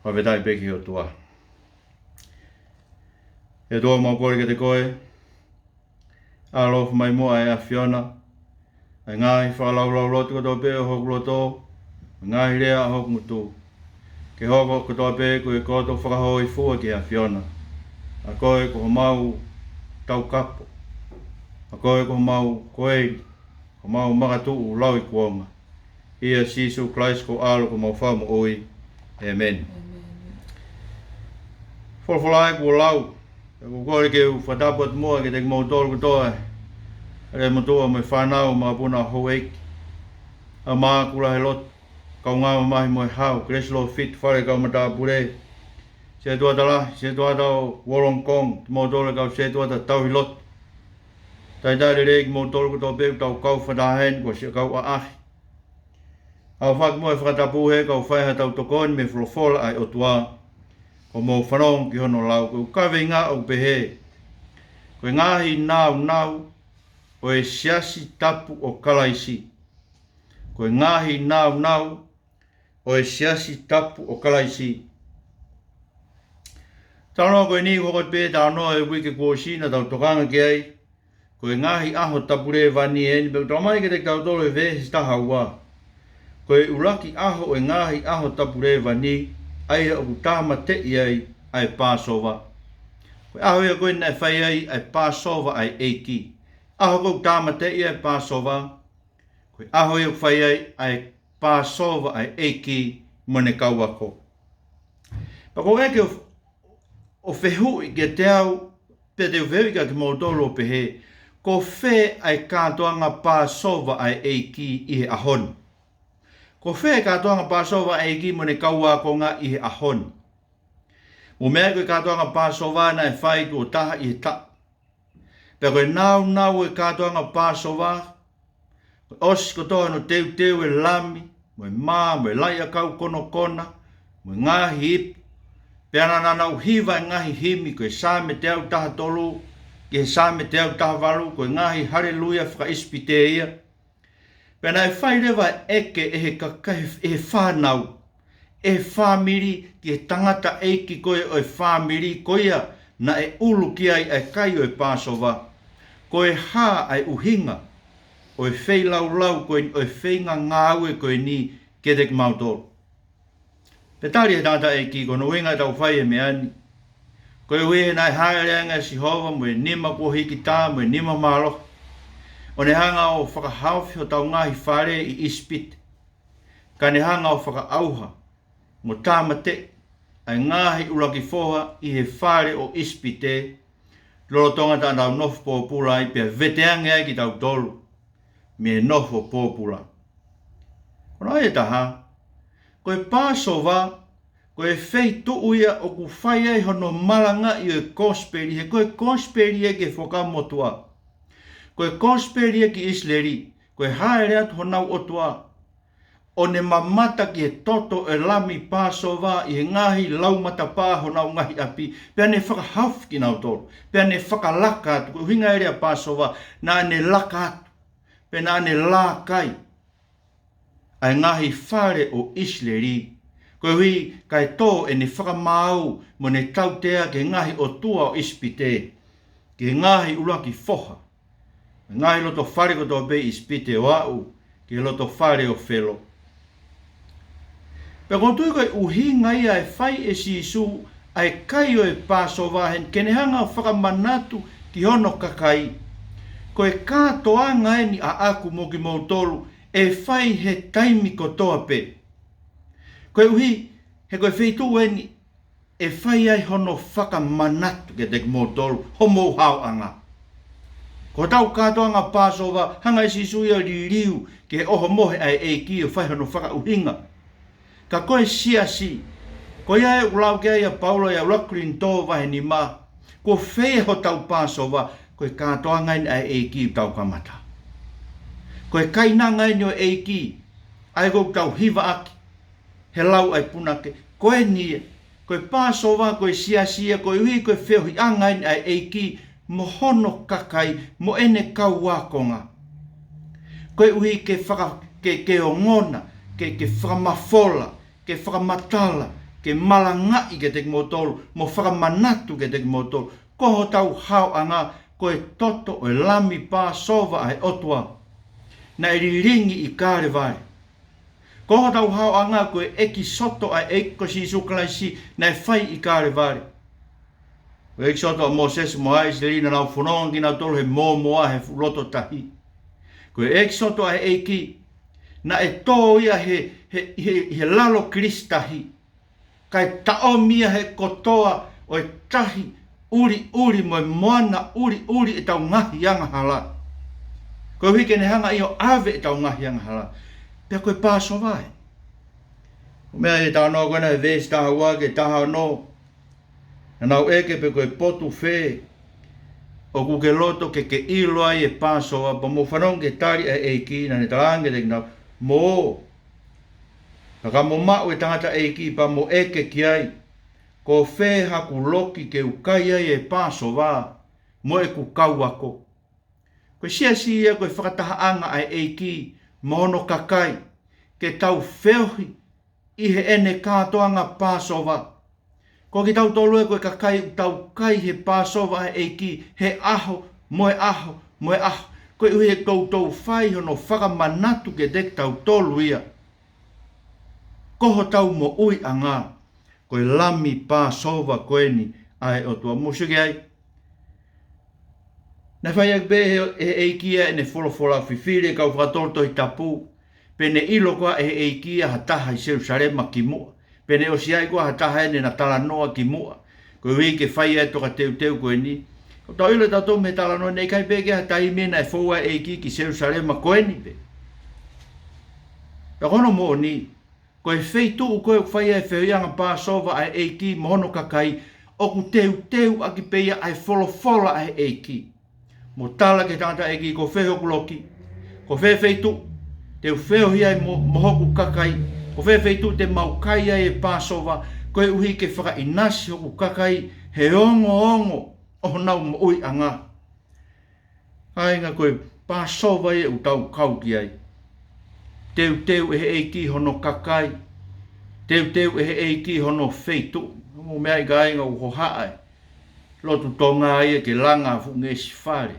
Hawetai peki o tua. E toa mau kore ke te koe. Alofu mai mua e a Fiona. Ai ngai whakalau lotu ko tō pe o hoku loto. Ngai rea hoku mutu. Ke hoko ko tō pe ko e koto whakahoi fua ki a Fiona. A koe ko mau tau kapo. A koe ko mau koe. Ko mau makatu u lau i kuonga. Ia Sisu Christ ko alo ko mau whamu oi. Amen. Wholawhalai ko lau. Ko kore ke u whatapot mua ke te mau tōru ko toa. Re motoa me whanau ma puna hou eiki. A maa kula he lot. Kau ngā mahi mo e hau. Kreslo fit whare kau mata pure. Se tua tala, se tua tau Wollongong. Mau tōru kau se tua tau hi lot. Tai tare reiki mau tōru ko tō peu tau kau whatahen ko se kau a ahi. Au whak mo e whakatapu he kau whaiha tau tokon me wholofola ai o tua. Ko mō whanong ki hono lau. Ko kawe ngā au pehe. Ko ngāhi nau. O e siasi tapu o kalaisi. Ko ngāhi nau. O e siasi tapu o kalaisi. Tānoa koe ni hokot pē tānoa e wike kua sina tau tokanga ki ai. Ko ngāhi aho tapure vani eni. Pēk tamai ke te tau tolo e vehe staha ua. Ko uraki aho e ngāhi aho tapure vani. Ai o kutama te iai ai Passover. Ko aho ia koe nai whai ai Passover ai eiki. Aho kou tāma te ia Passover. Koe aho ia whai ai Passover ai eiki mone kauako. Pa ko eke o whehui ke te au pe te whehui ka ki mō tolo pehe. Ko whe ai kātoanga Passover ai eiki i he ahon. Ko whe kātoanga Passover ai eiki mone kauako ngā i he ahon. Mo mea koe kātoanga Passover na e whai tu o taha i he ta. Pea koe nau e kātoanga Passover. Osi ko toa no teu e lami. Mo e maa, mo e laia kau kono kona. Mo e ngahi ipi. Pea nana uhiva e ngahi himi. Koe sāme te au taha tolu. Ke sāme te au taha walu. Koe ngahi haleluia whaka ispi te ia. Pea na e whai rewa eke e he kakahi e he whanau. E whamiri ki he tangata eiki koe o e whamiri koia. Na e ulu ki ai e kai o e Passover. Ko e hā ai uhinga. O e whei lau koe o e wheinga ngāue koe ni ke te mautoro. Petari e tata e ki kono winga tau whai e meani. Ko e wehe nai haereanga si hova mo e nima kua hiki tā mo e nima malo. O ne hanga o whakahauwhi o tau ngahi whare i ispit. Ka ne hanga o whakaauha mo tāmate ai ngahi uraki foha i he whare o ispite. Loro tonga ta nau nofu pōpula i pia veteange ai ki tau tolu. Me nofu pōpula. Kono e taha. Ko e Passover. Ko e whei tuu ia o ku whai ai hono malanga i o e kosperi. He ko e kosperi e ke whakamotua. Ko e kosperi e ki isleri. Ko e haere atu honau otua. O ne mamata ki he toto e lami Passover i he ngahi laumata pā honau ngahi api. Pea ne whakahauwhi ki nau tolu. Pea ne whakalaka atu. Ko hinga ere a Passover. Nā ne laka atu. Pea nā ne lā kai. Ai ngahi whare o isleri. Ko hui kai tō e ne whakamau mo ne tautea ke ngahi o tua o ispite. Ke ngahi uraki foha. Ngahi loto whare ko tō be ispite o au. Ke loto whare o whelo. Pea kong tui koe uhinga ia e whai e Sisu ai kai o e Passover hen kene hanga whakamanatu ki hono kakai. Koe kātoanga e ni a aku mo ki mou tolu e whai he taimi ko toa pe. Koe uhi he koe whitu e ni e whai ai hono whakamanatu ke te ki mou tolu homo hau anga. Ko tau kātoanga Passover hanga e Sisu ia ririu ke oho mohe ai e ki o whai hono whaka uhinga. Ka koe siasi, ko ia e ulau ke ia Paulo ia ulakurin tō vahe ni mā, ko whee ho tau Passover, koe kātoa ngai ai e ki tau kamata. Koe kaina ngai ni o e ki, ai kou tau hiva aki, he lau ai punake, koe nie, koe Passover, koe siasia, koe ui, koe wheohi angai ai e ki, mo hono kakai, mo ene kau wakonga. Koe ui ke whaka, ke o ngona, ke whakamafola, ke whakamatala, ke malanga i ke te motol, mo whakamanatu ke te motol, koho tau hao anga, koe toto o lami pā sova ai otua, na ringi i kāre vai. Koho tau hao anga koe eki soto ai eiko si suklaisi, na whai i kāre vai. Koe eki soto a Moses mo ai se rina nau whanonga ki nau tolu he mō moa he loto tahi. Koe eki soto ai eiki, na e tō ia he lalo kristahi. Kai tao mia he kotoa o e tahi uri mo e moana uri e tau ngahi anga hala. Koe hiki ne hanga i o ave e tau ngahi anga hala. Pea koe pāso vai. Mea e tānoa koe na he vēsi taha ua ke taha no. Na nau eke pe koe potu whē. O ku ke loto ke ilo ai e pāso wa. Pa mo whanong ke tari e eiki na ne tarange te kinau. Mo. Ka mo mau e tangata eiki pa mo eke ki ai. Ko whē haku loki ke ukai ai e pāso wa. Mo e ku kau ako. Koe sia sia koe whakatahaanga ai eiki. Mono kakai. Ke tau wheohi. I he ene kātoanga pāso wa. Ko ki tau tolu e koe kakai tau kai he pāso wa ai eiki. He aho, moe aho, moe aho. Koe uhi e koutou whai hono whakamanatu ke dek tau tolu ia. Koho tau mo ui anga. Koe lami pāso wa koe ni ai o tua musuki ai. Na whai ak be he eikia e ne wholofola whiwhire kau whakatolto i tapu. Pene ilo koa e eikia ha taha i Jerusalema ki mua. Pene o siai koa ha taha ene na tala noa ki mua. Koe hui ke whai e toka teu koe ni. O tau ilo tatou me tala noa nei kai peke ha tai mena e whaua eiki ki Jerusalema koe ni pe. Ka kono mo ni. Koe wheitu u koe whai e whianga pāsova ai eiki mohono kakai. Oku teu aki peia ai wholofola ai eiki. Mo tala ke tangata eiki ko whehoku loki. Ko whewheitu. Te wheohi ai mohoku kakai. Ko whewheitu te maukai ai e pāsova. Koe uhi ke whaka inasi hoku kakai. He ongo. O nau mo ui anga. Ainga koe pāsova e u tau kauki ai. Teu e he eiki hono kakai. Teu e he eiki hono wheitu. Mo mea i ka ainga u hoha ai. Lotu tonga ai e ke langa fu ngesi whare.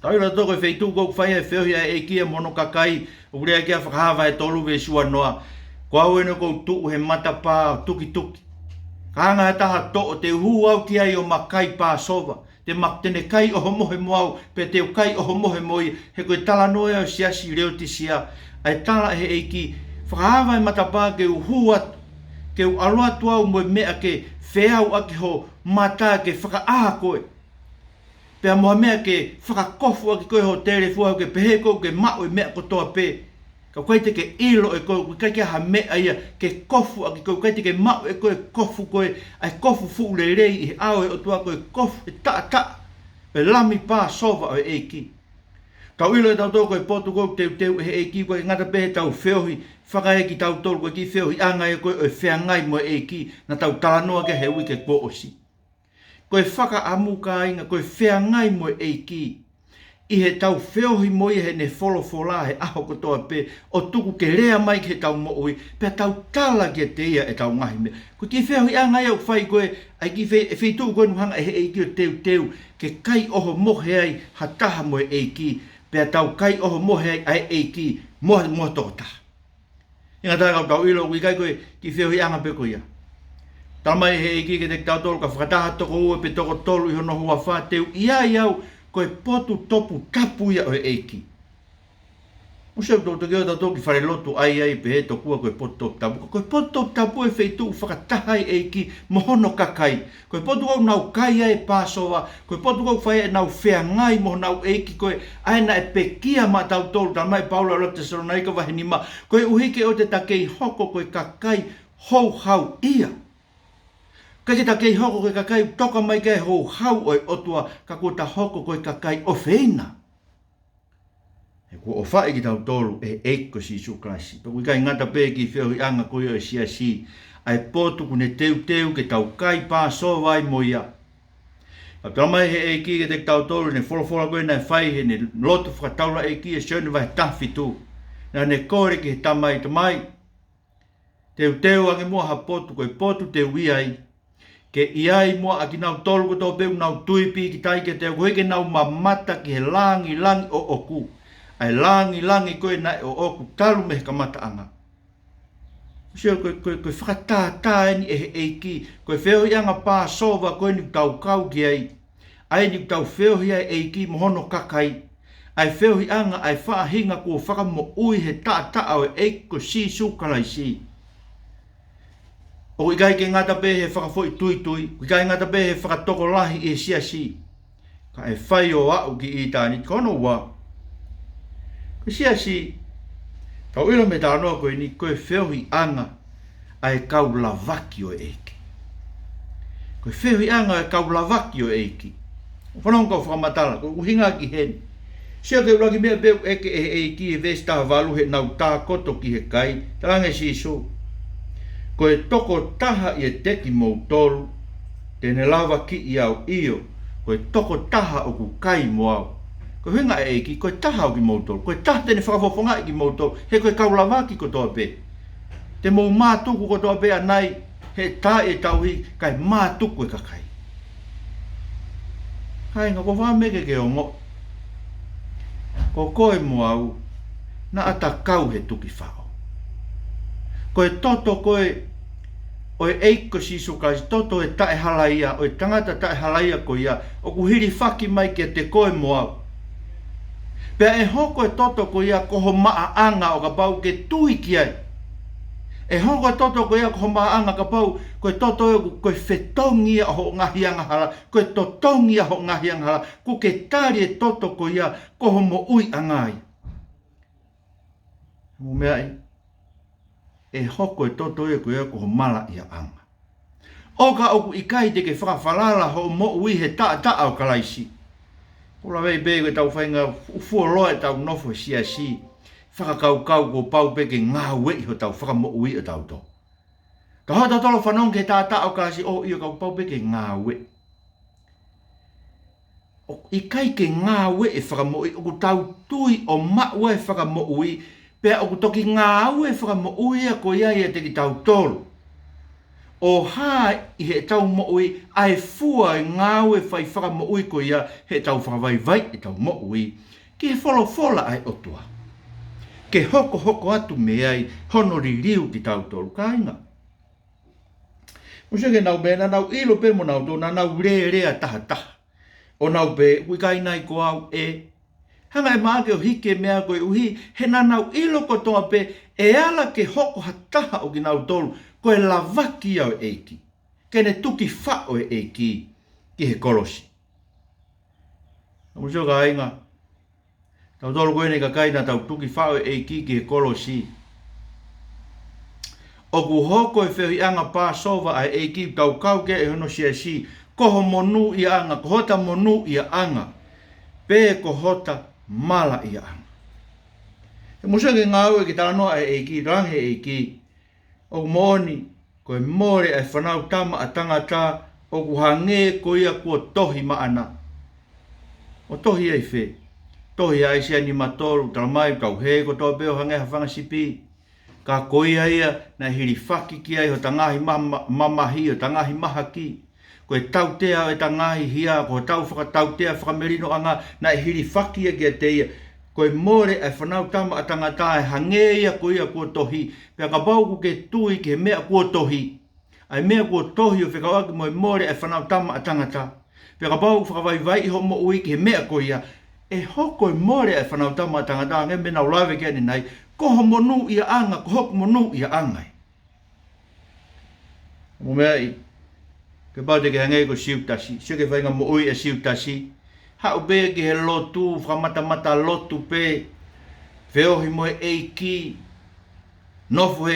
Taira toko e wheitu kou whai e whiohi ai eiki e mono kakai. Urea kia whakahawa e tolu ve sua noa. Ko au eno kou tuu he matapā tuki. Kanga e taha to o te hu au ki ai o makai pāsova. Tene kai oho mohe moau, pe te kai oho mohe moi, he koe tala noe au siasi reo ti sia. Ai tala he eiki, whakahawa e matapā ke u huat, ke u aluatu au moe mea ke wheau aki ho mata ke whakaaha koe. Pea moa mea ke whakakofu aki koe ho tere fuau ke pehe kou ke mao e mea kotoa pe. Ka koe te ke ilo e koe, kai ke ha mea ia, ke kofu aki koe, kai te ke mao e koe kofu koe, ai kofu fuu le rei i ao e o tua koe kofu e ta, e lami pā sova o e eiki. Tau ilo e tau tō koe potu koe teu e eiki koe ngata pehe tau whiohi, whakaeki tau tōru koe ki whiohi anga e koe o e whiangai mo e eiki, na tau talanoa ke he ui ke ko osi. Koe whaka amuka inga koe whiangai mo e eiki. I he tau whiohi moi he ne wholofola he aho kotoa pe, o tuku ke rea mai ke tau moui, pe tau tala ke te ia e tau ngahi mea. Ko ki whiohi a ngai au whai koe, ai ki wheitu koe nuhanga e he eiki o teu, ke kai oho mohe ai ha taha mo e eiki, pe tau kai oho mohe ai eiki, mohe toko taha. Inga taha kau tau ilo, kui kai koe ki whiohi anga pe koe ia. Tamai he eiki ke te tau tolu, ka whakataha toko ua pe toko tolu i hono hua wha teu, ia iau, koe potu topu tapu ia o e eiki. Museu tō te keo tō ki whare lotu ai pe he tokua koe potu topu tapu. Koe potu topu tapu e wheitu whakatahai eiki mohono kakai. Koe potu kau nau kai ai pāsova. Koe potu kau whai e nau whiangai moho nau eiki koe aina e pekia ma tau tōru tā mai Paula Rata Saronaika wahinima. Koe uhike o te takei hoko koe kakai hou hau ia. Kai ta kei hoko koe kakai toka mai kai hou hau oi otua ka ko ta hoko koe kakai o feina. E ko o whae ki tau tolu e eiko si su klasi. Pako kai ngata pe ki whiohi anga koe o sia si. Ai potu kune teu ke tau kai pā so vai moia. A tamai he eiki ke te tau tolu ne wholofola koe nai whai he ne lotu whakataula eiki e sione vai tawhitu. Na ne kore ki he tamai. teu ange mua ha potu koe potu te wiai. Ke iai mua a ki nau tolu ko tō peu nau tuipi ki tai ke te koe ke nau mamata ki he langi o oku. Ai langi koe nai o oku talu me ka mata anga. Sio koe whakatā eni e eiki. Koe wheo i anga pā sova koe ni tau kau ki ai. Ai ni tau wheo hi ai eiki mohono kakai. Ai wheo hi anga ai whaahinga kua whakamo ui he tā o eiko si sukalai si. O ikai ke ngata pe he whakafoi tui. Ikai ngata pe he whakatoko lahi e sia si. Ka e whai o au ki i tāni kono wa. Ka sia si. Tau ilo me tānoa koe ni koe whewhi anga ai kau lavaki o eiki. Koe whewhi anga ai kau lavaki o eiki. Whanong kau whakamatala, koe uhinga ki hen. Sia ke uraki mea peu eke e eiki e vesta valu he nau tā koto ki he kai. Talange si so. Koe toko taha i e teki mou tolu. Tene lava ki i au iyo. Koe toko taha o ku kai mo au. Koe hinga e eiki, koe taha o ki mou tolu. Koe taha tene whakafofonga i ki mou tolu. He koe kaulavaki ko toa pe. Te mou mātuku ko toa pe anai. He tā e tauhi kai mātuku e kakai. Hai ngā ko whameke ke o ngo. Ko koe mo au. Na ata kau he tuki whao. Koe toto koe o e eiko sisu kai toto e tae halaia, o e tangata tae halaia ko ia, o ku hiri whaki mai ke te koe mo au. Pea e hoko e toto ko ia koho maa anga o ka pau ke tui ki ai. E hoko e toto ko ia koho maa anga ka pau, koe toto e koe whetongi a ho ngahi anga hala, koe totongi a ho ngahi anga hala, ku ke tari e toto ko ia koho mo ui angai. Mo mea i. E hoko e toto e koe ko mala ia anga. Oka oku ikai te ke whakawhalala ho mo ui he taa au kalaisi. Ola wei be koe tau whainga ufua loa e tau nofo sia si. Whakakau ko pau peke ngā wei ho tau whakamo ui o tau to. Ka hota tolo whanong ke taa au kalaisi o iyo kau pau peke ngā wei. O ikai ke ngā wei e whakamo ui, oku tau tui o maua e whakamo ui, pea o toki ngā au e whakamo ui a ko ia e te ki tau tolu. O hā i he tau mo ui, ai fua e ngā au e whai whakamo ui ko ia he tau whakawai e tau mo ui, ki he wholofola ai otua. Ke hoko atu me ai, hono ririu ki tau tolu kainga. Musa ke nau mena, nau ilo pe mo nau tō, nau rea taha. O nau pe, ui kainai ko au e, hanga e maake o hike mea koe uhi, he nanau ilo ko toa pe, e ala ke hoko hataha o ki nau tolu, koe lavaki au eiki. Kene tuki whao e eiki, ki he kolosi. Muso ka ainga, tau tolu koe ne ka kaina tau tuki whao e eiki ki he kolosi. O ku hoko e whihi anga pā sova ai eiki tau kau ke e hono sia si, koho monu i anga, kohota monu i anga, pe kohota mala ia anga. E musa ke ngāu e ki tānoa e eiki, range eiki, o mōni, koe mōre e whanau tama a tangata, o ku hange ko ia kua tohi maana. O tohi ei whe, tohi ai sia ni matoru, tala mai kau he ko tō peo hange hawhanga sipi. Ka koia ia na hiri whaki ki ai ho tangahi mamahi o tangahi mahaki. Koe tautea e tangahi hia, ko tau whakatautea whakamerino anga na hiri whaki e kia te ia. Koe more e whanau tama a tangata e hange ia ko ia kua tohi. Pea ka bauku ke tui ke mea kua tohi. Ai mea kua tohi o whekawaki moe more e whanau tama a tangata. Pea ka bauku whakawai i ho mo ui ke mea ko ia. E hoko e more e whanau tama a tangata nge mena ulawe kia ni nai. Koho monu ia anga, ko hoko monu ia angai. Mo mea i. Ke pāte ke hangei ko siutasi. Sio ke whainga mo ui e siutasi. Hau be ke he lotu, whamata lotu pe. Whiohi mo e eiki. Nofu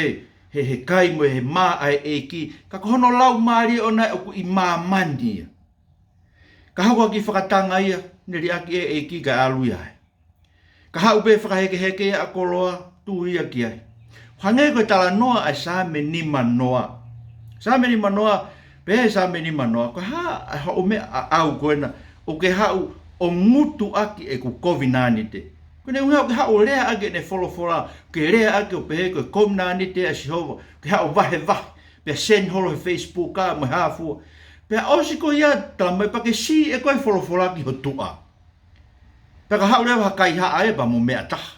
he kai mo he mā ai eiki. Ka kohono lau maari o nai oku i mā mania. Ka hau ki whakatanga ia, neri aki e eiki ka alu ia. Ka hau be whakaheke a koloa, tu ia ki ai. Hangei koe tala noa ai sāme ni manoa. Sāme ni manoa, pe sāme ni manoa. Ko ha o me au koena, o ke hau o ngutu aki e ku COVID-19 te. Ko ne unga ha o lea ake ne folofola, ke lea ake o pehe ko komna ni te asihova, ke ha o vahe, pe sen holo Facebook ka mo hafu. Pe osi ko ia tala mai pa ke si e koe folofola ki ho tua. Pe ka ha o lea kai ha ae pa mo mea taha.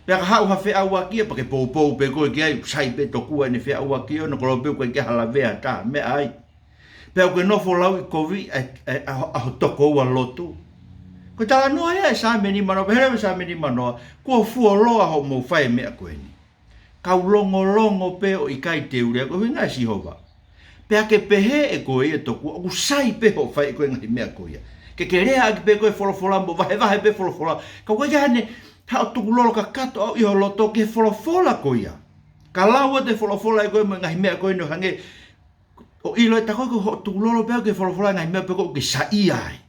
Pe ka ha o ha fe awa kia pa ke pou pe koe ki ai sai pe tokua ne fe awa kia no kolo pe koe ke hala vea ta me ai. Pe o koe nofo lau I kovi a ho toko ua lotu. Ko tala noa ia e sa meni manoa, pe herewe sa meni manoa, kua fua loa ho mo whae mea koe ni. Kau longo pe o I kai te urea, ko hinga si hova. Pe ake pehe e koe e toku, o sai pe ho whae koe ngahi mea koe. Ke rea ake pe koe folofola, mo vahe pe folofola. Ka koe hane, ha o tuku lolo ka kato au iho loto ke folofola koe. Ka laua te folofola e koe mo ngahi mea koe no hange. O ilo e tako ko tuku lolo pe ke folofola ngahi mea pe koe ke sa ai.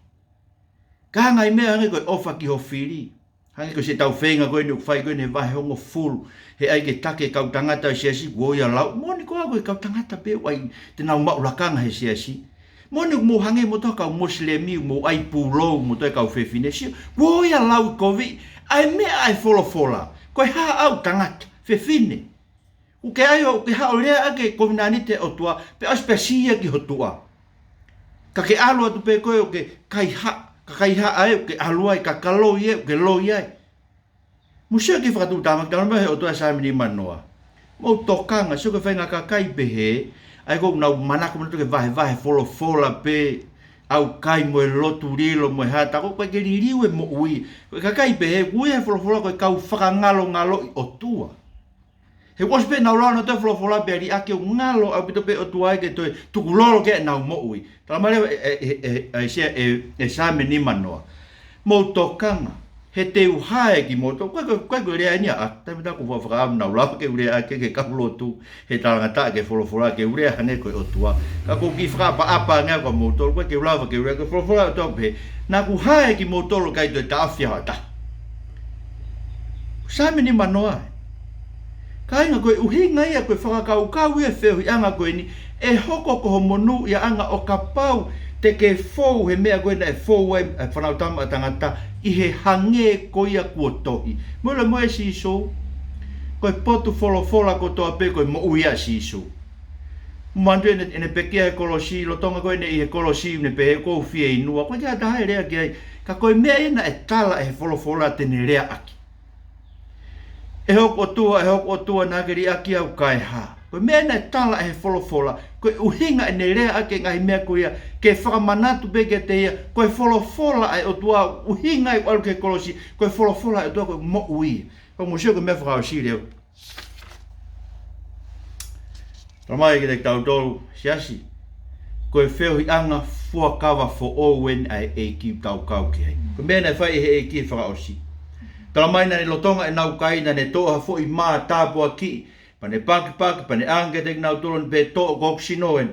Ka ngai mea hange koe ofa ki ho whiri. Hange koe se tau whenga koe ni whai koe ne vahe hongo fulu. He ai ke take kau tangata o siasi woia lau. Moni koa koe kau tangata pe wai te nau maulakanga he siasi. Moni mo hange mo toa kau muslemi mo ai pulou mo toa kau whewhine si. Woia lau kovi. Ai mea ai folofola. Koe ha au tangata whewhine. Uke ai o ke ha o lea ake kovinanite o tua. Pe aspesia ki ho tua. Ka ke alo atu pe koe o ke kai ha. Kakai ha ai ke aluai ka kalo ye ke lo ye musia ki fatu tama ka ma o to sa mini manoa mo tokanga so ke fenga ka kai behe ai ko na mana ko to ke vai fola pe au kai mo lo turilo mo hata ko ke liliwe mo ui ka kai behe ui fola ko ka fa ngalo o tua he was pe na no te fola pe ri ake ngalo a pito pe o tua ke to tu lolo ke na mo ui ta mare e sa meni manoa mo tokanga he te uhae ki mo to ko le ania a ta mita ko fa am na la ke ure ake ke ka lo tu he ta ngata ke fola ke ure hane ko o tua ka ko ki fra pa apa nga ko mo to ko ke ula ke ure ke fola to pe na ku hae ki mo to lo kai to ta afia ta sa meni manoa kai nga koe uhinga ia koe whakakau ia whehu i anga koe ni e hoko ko monu ia anga o ka pau te ke fou he mea koe na e fou ai whanau tama tangata I he hange ko ia kua tohi. Mula moe si so koe potu folofola ko toa pe koe mo uia si so. Mandu ene pekea e kolosi, lo tonga koe ne I he kolosi ne pe he kou fie inua. Koe kia tahe rea ki ai, ka koe mea ina e tala e folofola tene rea aki. E hoko tua nā keri aki au kai ha. Koe mea nei tala e folofola. Koe uhinga e ne rea ake ngai mea koe ia. Ke whakamanatu peke te ia. Koe folofola e o tua uhinga e walu ke kolosi. Koe folofola e o tua koe mo ui. Koe musio koe mea whakao si reo. Ramai ke te tau tolu siasi. Koe wheo hi anga fuakawa fo owen ai e ki tau kau ki hei. Koe mea nei whai he e ki whakao si. Tala mai na ni lotonga e nau kai na ne toa fo I maa tāpua ki. Pane paki, pane ange te nau tolon pe toa koksinoen.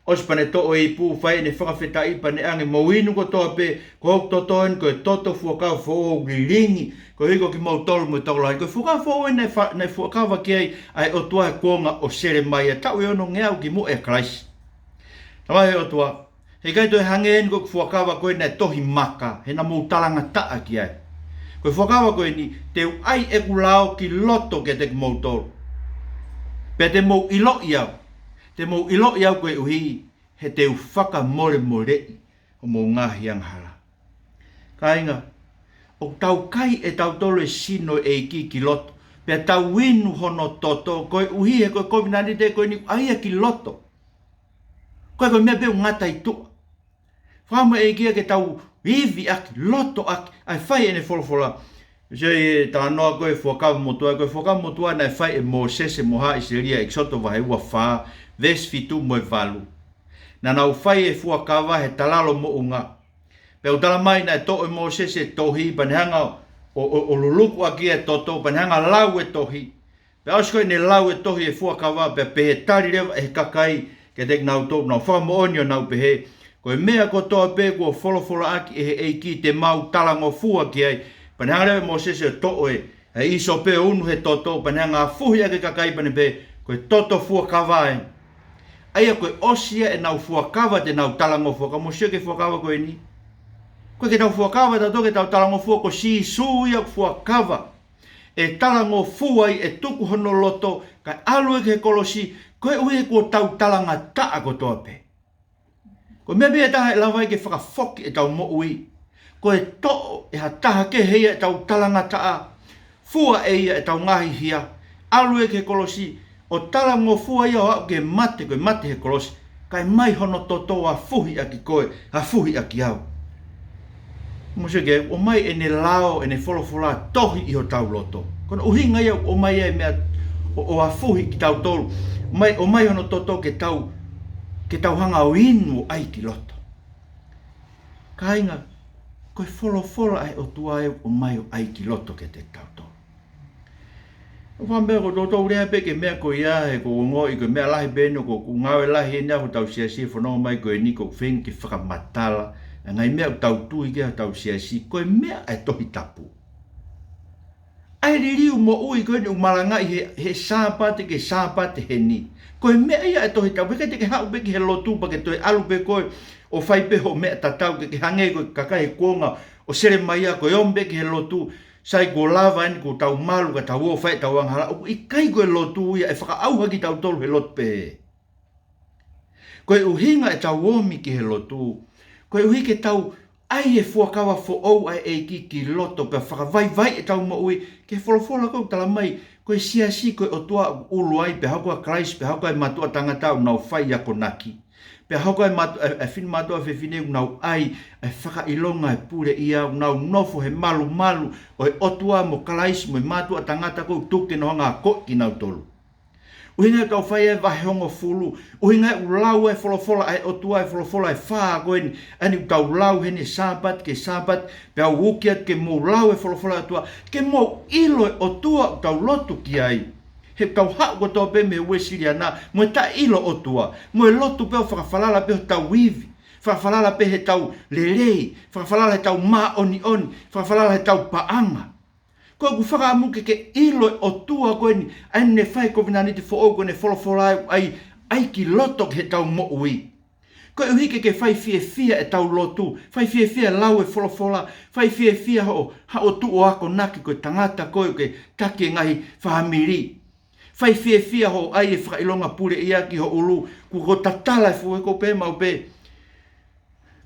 Os pane toa I pū whai ne whakawheta I pane ange mo inu ko toa pe ko hok totoen ko e toto fuakau fo o ringi. Ko hiko ki mau tolu mo tolo hai. Ko fuakau fo o ne fuakau ki ai o tua he kuonga o sere mai e tau e ono ngeau ki mu e kraisi. Tamai o tua. He kai toi hange en ko fuakau koe ne tohi maka. He na mou talanga taa ki ai. Koe whakawa koe ni, te ai e kulao ki loto ke te mou tolu. Pe te mou ilo iau. Te mou ilo iau koe uhi, he te whaka more o mou ngahi anghala. Kainga, o tau kai e tau tolu e sino e ki loto. Pe tau winu hono toto, koe uhi he koe kovinani te koe ni ai e ki loto. Koe mea peu ngata I tua. Whama e kia ke tau iwi aki, loto aki, ai whai ene folofola. Se ta noa koe fuakawa motua na whai e mo sese moha I se ria eksoto wahe ua wha, ves fitu mo e valu. Na nau whai e fuakawa he talalo mo unga. Pe o tala mai na e to e mo sese tohi, panehanga o luluku aki e toto, panehanga lau e tohi. Pe ausko ne lau e tohi e fuakawa, pe pehe tari rewa e kakai, ke tek nau tō, nau whamo onio nau pehe, koe mea ko toa pe kua folofola aki e ki te mau talango fua ki ai. Panehanga rewe mo sese to e iso pe unu he toto. Panehanga fuhi ake kakai pane pe koe toto fua kawae. Aia koe osia e nau fua kawa te nau talango fua. Ka mosio ke fua kawa koe ni. Koe ke tau fuakawa tau toke tau talango fua ko si sui au fuakawa. E talango fuai e tuku hono loto kai alu e ke kolosi koe ue ko tau talanga taa ko tope. Ko me me taha e lawai ke whakafoki e tau mo ui. Koe to e ha taha ke heia e tau talanga taa. Fua e ia e tau ngahi hia. Alu e ke kolosi o talango fua ia o au ke mate koe mate he kolosi. Kai mai hono toto a fuhi aki koe, a fuhi aki au. Moseke, o mai e ne lao e ne wholofola tohi i ho tau loto. Kono uhinga ia o mai e mea o a fuhi ki tau tolu. O mai hono toto ke tau hanga o inu ai ki loto. Kainga, koe wholofola ai o tua e o mai o ai ki loto ke te tau tolu. O whamea ko toto urea pe ke mea ko ia he ko ngo i ko mea lahi beno ko ngawe lahi e nea ko tau siasi whanau mai ko e ni ko whengi ke whakamatala. Ngai mea o tau tui ke tau siasi ko e mea e tohi tapu. Ai ririu mo ui ko e umarangai he sāpate ke sāpate he ni. Ko e mea ia e tohi tapu. Peke te ke hau peke he lotu pa ke toi alu pe koe o whai pe ho mea tatau ke hange ko kakai kuonga o sere mai a ko e ombe ke he lotu. Sai ko lava ni ko tau malu ka tau o whai tau anghala. O i kai ko e lotu ia e whakaauha ki tau tolu he lotu pe. Ko e uhinga e tau omi ki he lotu. Ko e uhi ke tau ai e fuakawa fo ou ai e ki loto pe whakawai vai e tau mo ui. Ke wholofola kou tala mai. Ko e siasi ko e o tua ulu ai pe haukoa Christ pe haukoa e matua tangata u nau whai ako naki. Pe haukoa e fin matua whewhine u nau ai e whakailonga e pure ia u nau nofo he malu malu o e otua mo Christ mo e matua tangata kou tuke no hanga ko ki nau tolu. Uhinga kau whai e vahe hongo fulu. Uhinga u lau e wholofola e otua e wholofola e whaa koen. Ani u kau lau hene sabat ke sabat. Pe au wukiat ke mo lau e wholofola atua. Ke mo ilo e otua u tau lotu ki ai. He kau hau ko tau pe me ue siri ana. Mo e ta ilo otua. Mo e lotu pe o whakawhalala pe o tau wivi. Whakawhalala pe he tau lelei. Whakawhalala he tau maa oni oni. Whakawhalala he tau paanga. Ko ku whakaamuke ke ilo o tua koe ni ai ne whai ko vina niti fo o koe ne wholofola ai ki loto he tau mo ui. Ko e uhike ke whai fia e tau lotu, whai fia lau e wholofola, whai fia ha o tu o ako naki koe tangata koe ke take ngahi whahamiri. Whai fia ho ai e whakailonga pure ia ki ho ulu, ku ko tatala e fuhe ko pe mau pe.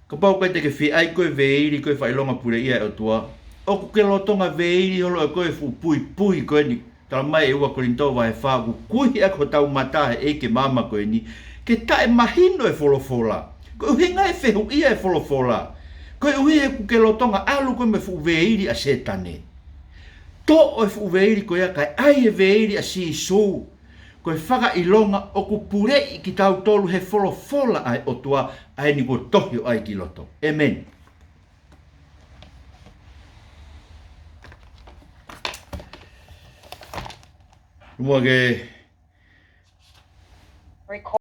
Ka pau koe te ke whi ai koe veiri koe whailonga pure ia e o tua. O ku ke lotonga veiri holo e koe fu pui koe ni. Tala mai e ua korintowa e whaku kui ako tau matahe e ke mama koe ni. Ke tae mahino e wholofola. Koe uhinga e whehu ia e wholofola. Koe uhi e ku ke lotonga alu koe me fu veiri a setane. To o e fu veiri koe a kai ai e veiri a si sou. Koe whaka ilonga o ku pure i ki tau tolu he wholofola ai o tua ai ni ko tohio ai ki loto. Amen. Mua ke